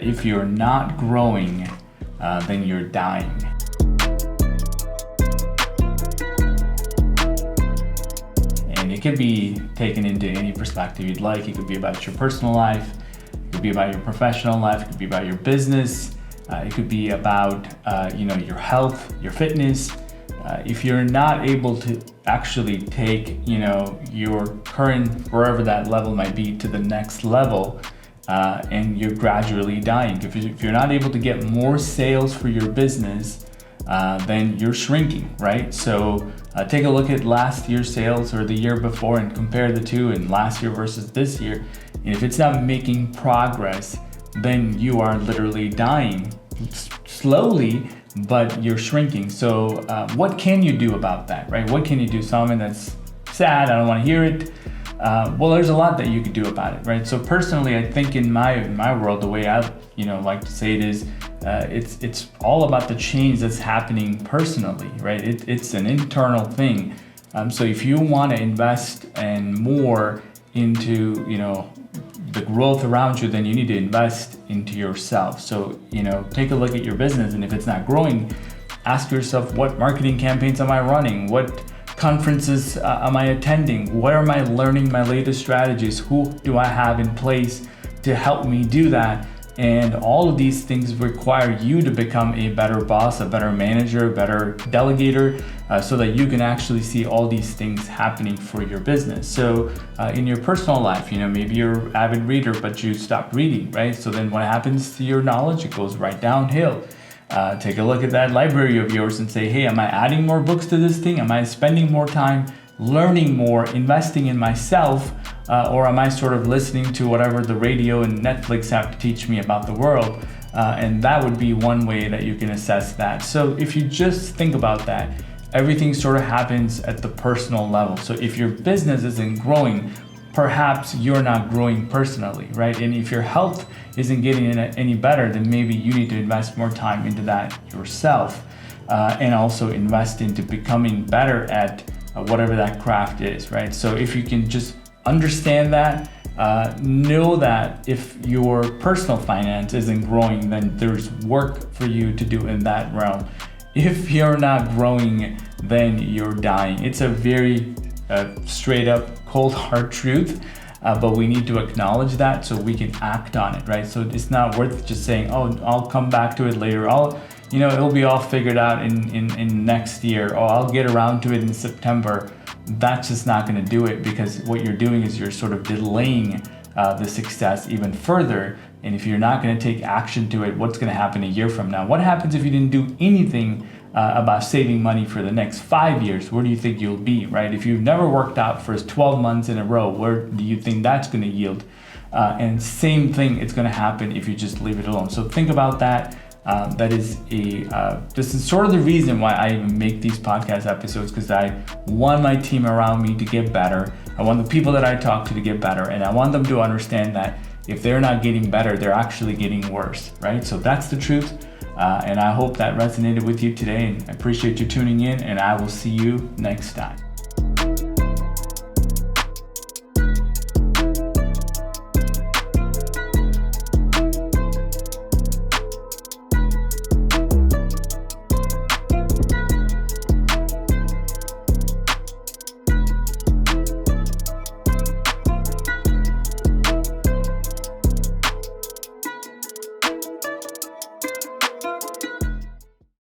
if you're not growing, then you're dying. And it could be taken into any perspective you'd like. It could be about your personal life, it could be about your professional life, it could be about your business, it could be about your health, your fitness. If you're not able to actually take your current, wherever that level might be, to the next level, and you're gradually dying. If you're not able to get more sales for your business, then you're shrinking, right? So take a look at last year's sales or the year before and compare the two, and last year versus this year. And if it's not making progress, then you are literally dying slowly, but you're shrinking. So what can you do about that, right? What can you do, Salman? That's sad, I don't want to hear it. Well, there's a lot that you could do about it, right? So personally, I think in my world, the way I like to say it is, it's all about the change that's happening personally, right? It's an internal thing. So if you want to invest and more into the growth around you, then you need to invest into yourself. So take a look at your business, and if it's not growing, ask yourself, what marketing campaigns am I running? What conferences am I attending? Where am I learning my latest strategies? Who do I have in place to help me do that? And all of these things require you to become a better boss, a better manager, a better delegator, so that you can actually see all these things happening for your business. So in your personal life, maybe you're an avid reader, but you stopped reading, right? So then what happens to your knowledge? It goes right downhill. Take a look at that library of yours and say, hey, am I adding more books to this thing? Am I spending more time learning more, investing in myself? Or am I sort of listening to whatever the radio and Netflix have to teach me about the world? And that would be one way that you can assess that. So if you just think about that, everything sort of happens at the personal level. So if your business isn't growing, perhaps you're not growing personally, right? And if your health isn't getting any better, then maybe you need to invest more time into that yourself, and also invest into becoming better at whatever that craft is, right? So if you can just understand that, know that if your personal finance isn't growing, then there's work for you to do in that realm. If you're not growing, then you're dying. It's a very straight up, cold hard truth, but we need to acknowledge that so we can act on it, right? So it's not worth just saying, oh, I'll come back to it later. It'll be all figured out in next year, or I'll get around to it in September. That's just not going to do it, because what you're doing is you're sort of delaying the success even further. And if you're not going to take action to it, what's going to happen a year from now? What happens if you didn't do anything about saving money for the next 5 years? Where do you think you'll be, right? If you've never worked out for 12 months in a row, where do you think that's going to yield? And same thing, it's going to happen if you just leave it alone. So think about that. This is sort of the reason why I even make these podcast episodes, because I want my team around me to get better. I want the people that I talk to get better, and I want them to understand that if they're not getting better, they're actually getting worse, right? So that's the truth. And I hope that resonated with you today, and I appreciate you tuning in, and I will see you next time.